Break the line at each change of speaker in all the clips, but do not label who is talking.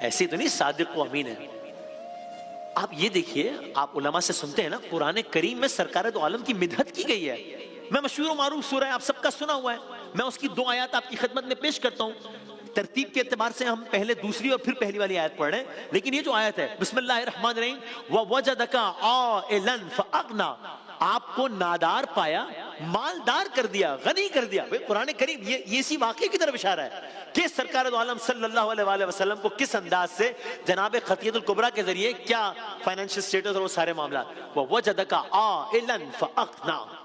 ایسی تو نہیں صادق و امین ہے. آپ یہ دیکھیے, آپ علماء سے سنتے ہیں نا, قرآن کریم میں سرکار دو عالم کی مدحت کی گئی ہے. میں مشہور و معروف سورہ ہے, آپ سب کا سنا ہوا ہے, میں اس کی 2 آیات آپ کی خدمت میں پیش کرتا ہوں. ترتیب کے اعتبار سے ہم پہلے دوسری اور پھر پہلی والی آیت پڑھ رہے ہیں, لیکن یہ جو آیت ہے بسم اللہ الرحمن الرحیم وَوَجَدَكَ عَائِلًا فَأَغْنَى, آپ کو نادار پایا, مالدار کر دیا, غنی کر دیا. قرآن کریم یہ اسی واقعے کی طرف اشارہ ہے کہ سرکار دو عالم صلی اللہ علیہ وآلہ وسلم کو کس انداز سے جناب خطیۃ الکبریٰ کے ذریعے کیا فائنینشل سٹیٹس اور وہ سارے معاملات. وَوَجَدَكَ عَائِلًا فَأَغْنَى.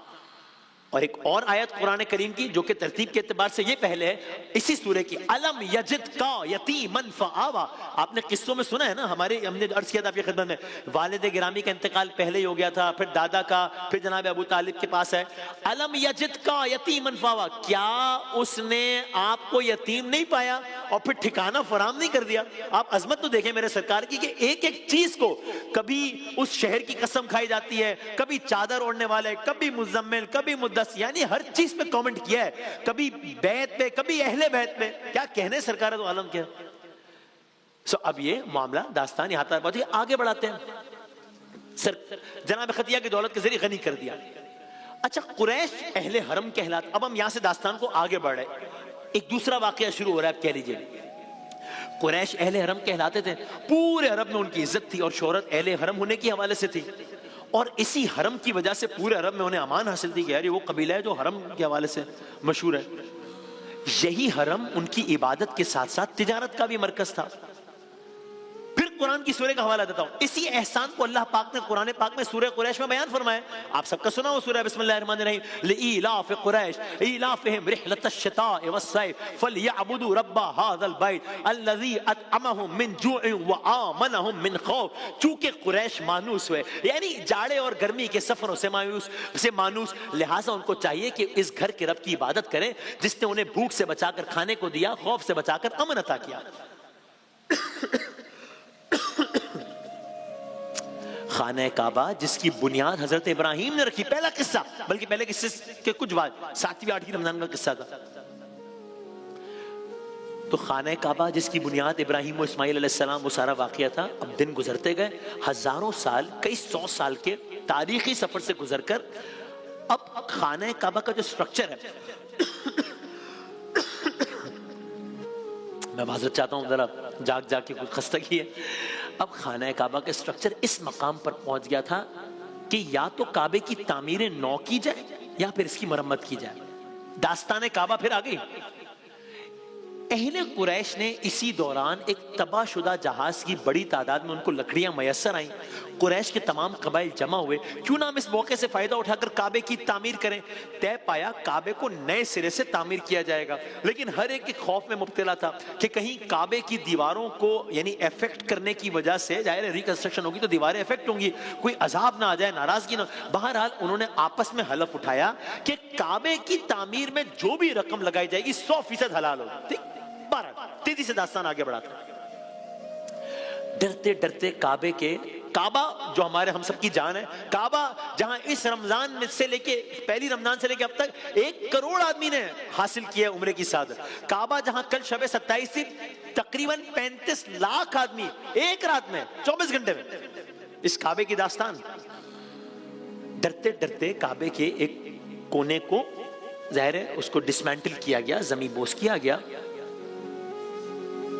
اور ایک اور آیت قرآن کریم کی جو کہ ترتیب کے اعتبار سے یہ پہلے ہے اسی سورے کی, الم یجد کا یتیمن فآوا. آپ نے قصوں میں سنا ہے نا, ہم نے عرض کیا تھا آپ کی خدمت میں, والد گرامی کا انتقال پہلے ہی ہو گیا تھا, پھر دادا کا, پھر جناب ابو طالب کے پاس ہے. الم یجد کا یتیمن فآوا, کیا اس نے آپ کو یتیم نہیں پایا اور پھر ٹھکانہ فراہم نہیں کر دیا. آپ عظمت تو دیکھیں میرے سرکار کی کہ ایک ایک چیز کو, کبھی اس شہر کی قسم کھائی جاتی ہے, کبھی چادر اوڑھنے والے, کبھی مزمل, کبھی مدثر, یعنی ہر چیز پہ کامنٹ کیا ہے, کبھی بیت پہ, کبھی اہل بیت پہ. کیا کہنے سرکار دو عالم کے. اب یہ معاملہ داستان یہاں تک بہت ہی آگے بڑھاتے ہیں. جناب خطیہ کی دولت کے ذریعے غنی کر دیا. اچھا, قریش اہل حرم کہلاتے. اب ہم یہاں سے داستان کو آگے بڑھ رہے, ایک دوسرا واقعہ شروع ہو رہا ہے. آپ کہہ لیجئے قریش اہل حرم کہلاتے تھے, پورے عرب میں ان کی عزت تھی اور شہرت اہل حرم ہونے کے حوالے سے تھی, اور اسی حرم کی وجہ سے پورے عرب میں انہیں امان حاصل تھی کہ یار یہ وہ قبیلہ ہے جو حرم کے حوالے سے مشہور ہے. یہی حرم ان کی عبادت کے ساتھ ساتھ تجارت کا بھی مرکز تھا. پھر قرآن کی سورہ کا حوالہ دیتا ہوں. اسی احسان کو اللہ پاک نے قرآن پاک میں سورہ قریش میں بیان فرمایا. آپ سب کا سنا ہو سورہ بسم اللہ الرحمن الرحیم, لإیلاف قریش ایلافہم رحلۃ الشتاء والصیف فلیعبدوا رب ھذا البیت الذی اطعمہم من جوع وآمنہم من خوف. چونکہ قریش مانوس ہوئے, یعنی جاڑے اور گرمی کے سفروں سے مانوس, لہٰذا ان کو چاہیے کہ اس گھر کے رب کی عبادت کریں جس نے انہیں بھوک سے بچا کر کھانے کو دیا, خوف سے بچا کر امن عطا کیا. خانہ کعبہ جس کی بنیاد حضرت ابراہیم نے رکھی, پہلا قصہ, بلکہ پہلے قصے کے کچھ بعد 7ویں 8ویں رمضان کا قصہ تھا. تو خانہ کعبہ جس کی بنیاد ابراہیم و اسماعیل علیہ السلام, وہ سارا واقعہ تھا. اب دن گزرتے گئے, ہزاروں سال, کئی 100 سال کے تاریخی سفر سے گزر کر اب خانہ کعبہ کا جو سٹرکچر ہے, میں معذرت چاہتا ہوں, ذرا جاگ کے کچھ خستگی ہے. اب خانہ کعبہ کا سٹرکچر اس مقام پر پہنچ گیا تھا کہ یا تو کعبے کی تعمیر نو کی جائے یا پھر اس کی مرمت کی جائے. داستان کعبہ پھر آ گئی. اہل قریش نے اسی دوران ایک تباہ شدہ جہاز کی بڑی تعداد میں ان کو لکڑیاں میسر آئیں. قریش کے تمام قبائل جمع ہوئے, کیوں نہ ہم اس موقع سے فائدہ اٹھا کر کعبے کی تعمیر کریں. طے پایا کعبے کو نئے سرے سے تعمیر کیا جائے گا, لیکن ہر ایک خوف میں مبتلا تھا کہ کہیں کعبے کی دیواروں کو یعنی افیکٹ کرنے کی وجہ سے, ظاہر ہے ریکنسٹرکشن ہوگی تو دیواریں افیکٹ ہوں گی, کوئی عذاب نہ آ جائے, ناراضگی نہ. بہرحال انہوں نے آپس میں حلف اٹھایا کہ کعبے کی تعمیر میں جو بھی رقم لگائی جائے گی 100% حلال ہوگی. تیزی سے داستان آگے بڑھاتا ہے. ڈرتے ڈرتے کعبہ جو ہمارے ہم سب کی جان ہے, کعبہ جہاں اس رمضان میں سے لے کے پہلی رمضان سے لے کے اب تک 1 کروڑ آدمی نے حاصل کیا عمرے کی سعادت, کعبہ جہاں کل شب 27 سے تقریباً 35 لاکھ آدمی ایک رات میں 24 گھنٹے میں, اس کعبے کی داستان. ڈرتے ڈرتے کعبے کے ایک کونے کو ظاہر ہے اس کو ڈسمینٹل کیا گیا, زمین بوس کیا گیا,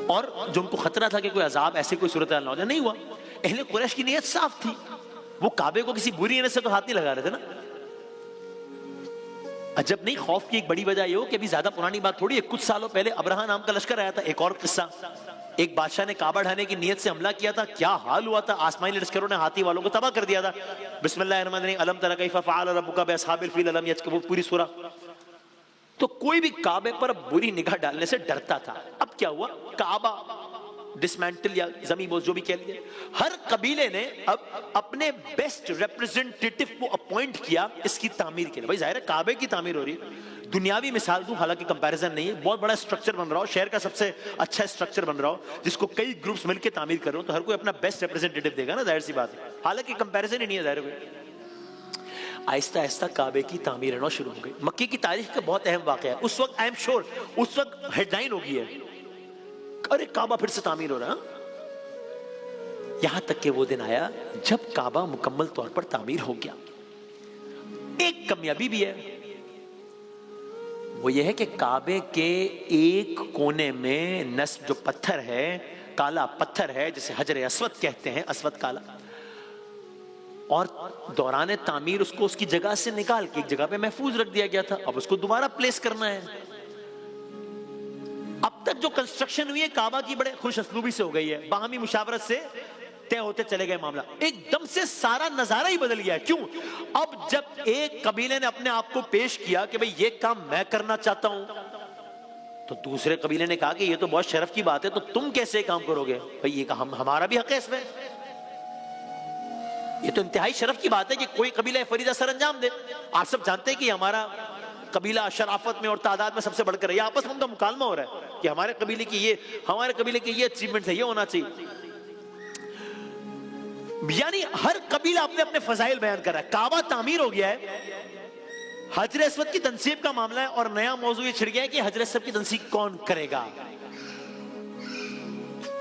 اور جو ان کو خطرہ تھا کہ کوئی عذاب ایسے کوئی صورتحال نہ ہو جائے, نہیں ہوا. اہل قریش کی نیت صاف تھی, وہ کعبے کو کسی بری نیت سے تو ہاتھ نہیں لگا رہے تھے نا. عجب نہیں, خوف کی ایک بڑی وجہ یہ ہو کہ ابھی زیادہ پرانی بات تھوڑی ہے, کچھ سالوں پہلے ابرہہ نام کا لشکر آیا تھا. ایک اور قصہ, ایک بادشاہ نے کعبہ ڈھانے کی نیت سے حملہ کیا تھا, کیا حال ہوا تھا, آسمانی لشکروں نے ہاتھی والوں کو تباہ کر دیا تھا. بسم اللہ الرحمن الرحیم, الم تر کیف فعل ربک باصحاب الفیل الم یجکبوا, پوری سورہ. تو کوئی بھی کعبے پر بری نگاہ ڈالنے سے ڈرتا تھا. اب کیا ہوا, کعبہ ڈسمینٹل یا زمین بوس جو بھی کہہ لیجیے, ہر قبیلے نے اب اپنے بیسٹ ریپرزنٹیٹو کو اپوائنٹ کیا اس کی تعمیر کے لیے. بھائی ظاہر ہے کعبے کی تعمیر ہو رہی ہے, دنیاوی مثال دوں حالانکہ کمپیریزن نہیں ہے, بہت بڑا اسٹرکچر بن رہا ہو, شہر کا سب سے اچھا اسٹرکچر بن رہا ہو جس کو کئی گروپس مل کے تعمیر کر رہے ہو, تو ہر کوئی اپنا بیسٹ ریپرزنٹیٹو دے گا نا, ظاہر سی بات ہے, حالانکہ کمپیریزن ہی نہیں ہے ظاہر کوئی. آہستہ آہستہ کعبے کی تعمیر ہونا شروع ہو گئی. مکی کی تاریخ کا بہت اہم واقعہ ہے. اس وقت آئی ایم شور اس وقت ہیڈ لائن ہوگی ہے, ارے کعبہ پھر سے تعمیر ہو رہا ہے. یہاں تک کہ وہ دن آیا جب کعبہ مکمل طور پر تعمیر ہو گیا. ایک کامیابی بھی ہے، وہ یہ ہے کہ کعبے کے ایک کونے میں نصب جو پتھر ہے، کالا پتھر ہے جسے حجر اسود کہتے ہیں، اسود کالا، اور دوران تعمیر اس کو اس کی جگہ سے نکال کے ایک جگہ پہ محفوظ رکھ دیا گیا تھا. اب اس کو دوبارہ پلیس کرنا ہے. اب تک جو کنسٹرکشن ہوئی ہے کعبہ کی بڑے خوش اسلوبی سے ہو گئی ہے، باہمی مشاورت سے طے ہوتے چلے گئے معاملہ. ایک دم سے سارا نظارہ ہی بدل گیا. کیوں؟ اب جب ایک قبیلے نے اپنے آپ کو پیش کیا کہ بھئی یہ کام میں کرنا چاہتا ہوں، تو دوسرے قبیلے نے کہا کہ یہ تو بہت شرف کی بات ہے، تو تم کیسے کام کرو گے؟ بھئی یہ کام ہمارا بھی حق ہے اس میں. یہ تو انتہائی شرف کی بات ہے کہ کوئی قبیلہ فریضہ سر انجام دے. آپ سب جانتے ہیں کہ ہمارا قبیلہ شرافت میں اور تعداد میں سب سے بڑھ کر ہے. یہ آپس میں ان کا مکالمہ ہو رہا ہے کہ ہمارے قبیلے کی یہ اچیومنٹ ہے، یہ ہونا چاہیے. یعنی ہر قبیلہ اپنے اپنے فضائل بیان کر رہا ہے. کعبہ تعمیر ہو گیا ہے، حجر اسود کی تنصیب کا معاملہ ہے، اور نیا موضوع یہ چھڑ گیا ہے کہ حجر اسود کی تنصیب کون کرے گا.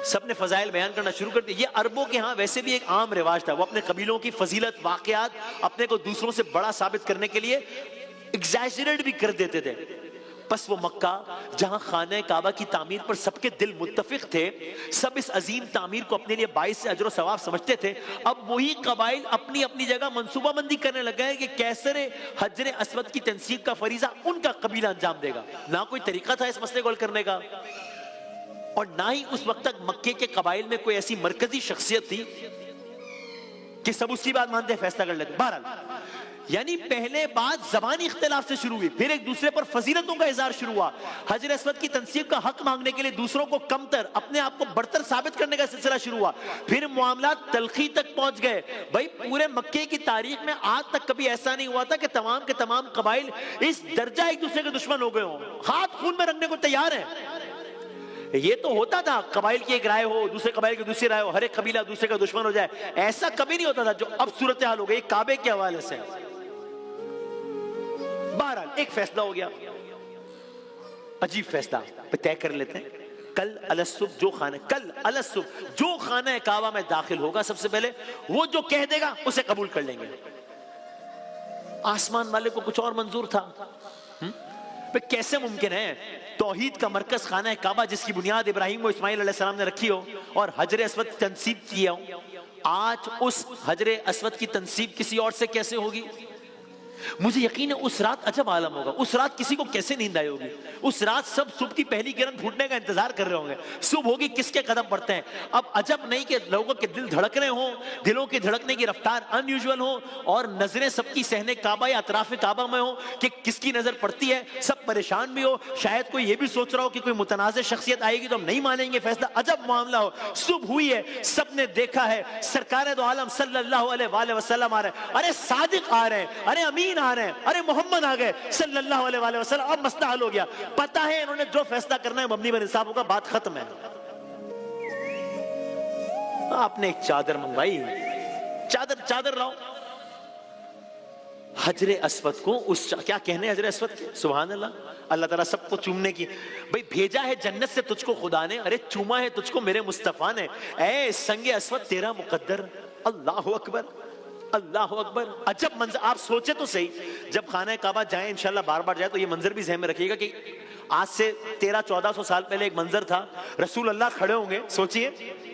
سب نے فضائل بیان کرنا شروع کر دیا. یہ عربوں کے ہاں ویسے بھی ایک عام رواج تھا. وہ اپنے قبیلوں کی فضیلت، واقعات اپنے کو دوسروں سے بڑا ثابت کرنے کے لیے ایگزیجریٹ بھی کر دیتے تھے. پس وہ مکہ جہاں خانہ کعبہ کی تعمیر پر سب کے دل متفق تھے، سب اس عظیم تعمیر کو اپنے لیے باعث سے اجر و ثواب سمجھتے تھے، اب وہی قبائل اپنی اپنی جگہ منصوبہ بندی کرنے لگ گئے کہ کیسے حجر اسود کی تنصیب کا فریضہ ان کا قبیلہ انجام دے گا. نہ کوئی طریقہ تھا اس مسئلے کو حل کرنے کا، اور نہ ہی اس وقت تک مکے کے قبائل میں کوئی ایسی مرکزی شخصیت تھی کہ سب اس کی بات مانتے فیصلہ کر لیتے. بہرحال یعنی پہلے بات زبانی اختلاف سے شروع ہوئی، پھر ایک دوسرے پر فضیلتوں کا اظہار شروع ہوا. حجر اسود کی تنصیب کا حق مانگنے کے لیے دوسروں کو کمتر، اپنے آپ کو برتر ثابت کرنے کا سلسلہ شروع ہوا. پھر معاملات تلخی تک پہنچ گئے. بھائی پورے مکے کی تاریخ میں آج تک کبھی ایسا نہیں ہوا تھا کہ تمام کے تمام قبائل اس درجہ ایک دوسرے کے دشمن ہو گئے ہوں، ہاتھ خون میں رکھنے کو تیار ہیں. یہ تو ہوتا تھا قبائل کی ایک رائے ہو، دوسرے قبائل کی دوسری رائے ہو، ہر ایک قبیلہ دوسرے کا دشمن ہو جائے. ایسا کبھی نہیں ہوتا تھا جو اب صورتحال ہو گئی کعبے کے حوالے سے. بہرحال ایک فیصلہ ہو گیا، عجیب فیصلہ طے کر لیتے ہیں. کل الصبح جو خانہ کعبہ میں داخل ہوگا سب سے پہلے وہ جو کہہ دے گا اسے قبول کر لیں گے. آسمان والے کو کچھ اور منظور تھا. کیسے ممکن ہے توحید کا مرکز خانہ کعبہ جس کی بنیاد ابراہیم و اسماعیل علیہ السلام نے رکھی ہو اور حجر اسود کی تنصیب کیا ہو، آج اس حجر اسود کی تنصیب کسی اور سے کیسے ہوگی؟ مجھے یقین ہے اس رات عجب عالم ہوگا. اس رات کسی کو کیسے نیند آئی ہوگی. اس رات سب صبح کی پہلی کرن پھوٹنے کا انتظار کر رہے ہوں گے. صبح ہوگی کس کے قدم پڑتے ہیں. اب عجب نہیں کہ لوگوں کے دل دھڑک رہے ہوں، دلوں کی دھڑکنے کی رفتار ان یوزول ہو، اور نظریں سب کی صحن کعبہ یا اطراف کعبہ میں ہو کہ کس کی نظر پڑتی ہے. سب پریشان بھی ہو، شاید کوئی یہ بھی سوچ رہا ہو کہ کوئی متنازع شخصیت آئے گی تو ہم نہیں مانیں گے فیصلہ. عجب معاملہ ہو. صبح ہوئی ہے، سب نے دیکھا ہے سرکار دو عالم صلی اللہ علیہ وآلہ وسلم آ رہے ہیں. ارے صادق آ رہے ہیں، ارے امین آ رہے ہیں، ارے محمد آ گئے صلی اللہ علیہ وآلہ وسلم. اب مسئلہ حل ہو گیا. پتہ ہے انہوں نے جو فیصلہ کرنا ہے مبنی بر انصاف ہوگا، بات ختم ہے. آپ نے ایک چادر منگوائی، چادر لاؤ. حجر اسود کو کیا کہنے حجر اسود کے؟ سبحان اللہ. اللہ تعالیٰ سب کو چومنے کی بھئی بھیجا ہے جنت سے تجھ کو خدا نے، ارے چوما ہے تجھ کو میرے مصطفیٰ نے. اے سنگ اسود تیرا مقدر. اللہ اکبر، اللہ اکبر. عجب منظر. آپ سوچے تو صحیح، جب خانہ کعبہ جائیں انشاءاللہ بار بار جائے تو یہ منظر بھی ذہن میں رکھیے گا کہ آج سے 1300-1400 سال پہلے ایک منظر تھا. رسول اللہ کھڑے ہوں گے، سوچئے،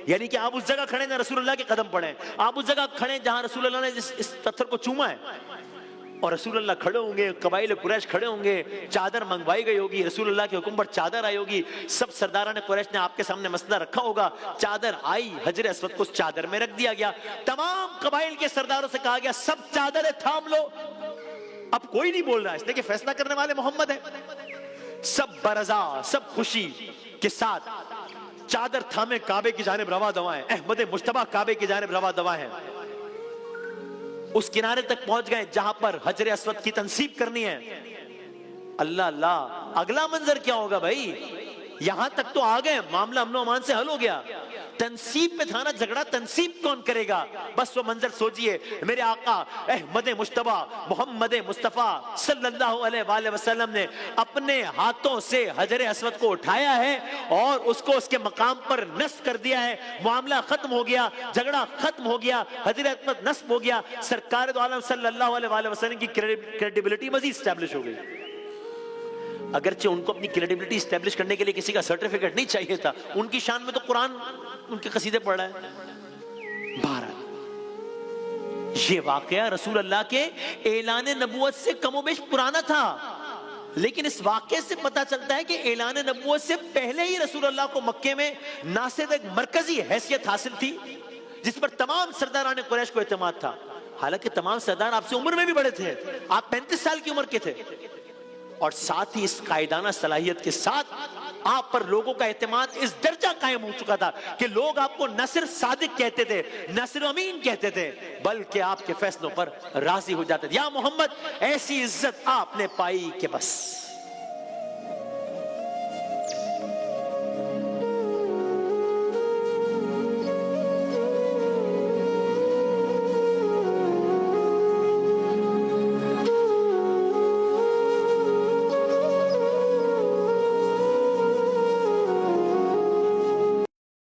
یعنی کہ آپ اس جگہ کھڑے جہاں رسول اللہ کے قدم پڑے، آپ اس جگہ کھڑے جہاں رسول اللہ نے اس پتھر کو چوما ہے، اور رسول اللہ کھڑے ہوں گے، قبائل قریش کھڑے ہوں گے، چادر منگوائی گئی ہوگی، رسول اللہ کے حکم پر چادر آئی ہوگی، سب سرداران قریش نے آپ کے سامنے مسئلہ رکھا ہوگا. چادر آئی، حجر اسود کو چادر میں رکھ دیا گیا. تمام قبائل کے سرداروں سے کہا گیا سب چادریں تھام لو. اب کوئی نہیں بول رہا اس لیے کہ فیصلہ کرنے والے محمد ہیں. سب برضا، سب خوشی کے ساتھ چادر تھامے کعبے کی جانب رواں دواں ہیں. احمد مجتبیٰ کعبے کی جانب رواں دواں ہیں. اس کنارے تک پہنچ گئے جہاں پر حجر اسود کی تنصیب کرنی ہے. اللہ اللہ، اگلا منظر کیا ہوگا بھائی؟ یہاں تک تو آ گئے، معاملہ امن و امان سے حل ہو گیا. تنصیب پہ تھا نا جھگڑا، تنصیب کون کرے گا؟ بس وہ منظر سوچئے، میرے آقا احمد مجتبی محمد مصطفیٰ صلی اللہ علیہ وآلہ وسلم نے اپنے ہاتھوں سے حجر اسود کو اٹھایا ہے اور اس کو اس کے مقام پر نصب کر دیا ہے. معاملہ ختم ہو گیا، جھگڑا ختم ہو گیا، حجر اسود نصب ہو گیا. سرکار دو عالم صلی اللہ علیہ وآلہ وسلم کی کریڈیبلٹی مزید اسٹیبلش ہو گئی. اگرچہ ان کو اپنی کریڈیبلٹی اسٹیبلش کرنے کے لیے کسی کا سرٹیفکیٹ نہیں چاہیے تھا، ان کی شان میں تو قرآن ان کے قصیدے پڑھ رہا ہے. بہرحال یہ واقعہ رسول اللہ کے اعلان نبوت سے کم و بیش پرانا تھا، لیکن اس واقعے سے پتا چلتا ہے کہ اعلان نبوت سے پہلے ہی رسول اللہ کو مکے میں نہ صرف ایک مرکزی حیثیت حاصل تھی جس پر تمام سرداران قریش کو اعتماد تھا، حالانکہ تمام سردار آپ سے عمر میں بھی بڑے تھے، آپ 35 سال کی عمر کے تھے، اور ساتھ ہی اس قائدانہ صلاحیت کے ساتھ آپ پر لوگوں کا اعتماد اس درجہ قائم ہو چکا تھا کہ لوگ آپ کو نہ صرف صادق کہتے تھے، نہ صرف امین کہتے تھے، بلکہ آپ کے فیصلوں پر راضی ہو جاتے تھے. یا محمد ایسی عزت آپ نے پائی کہ بس.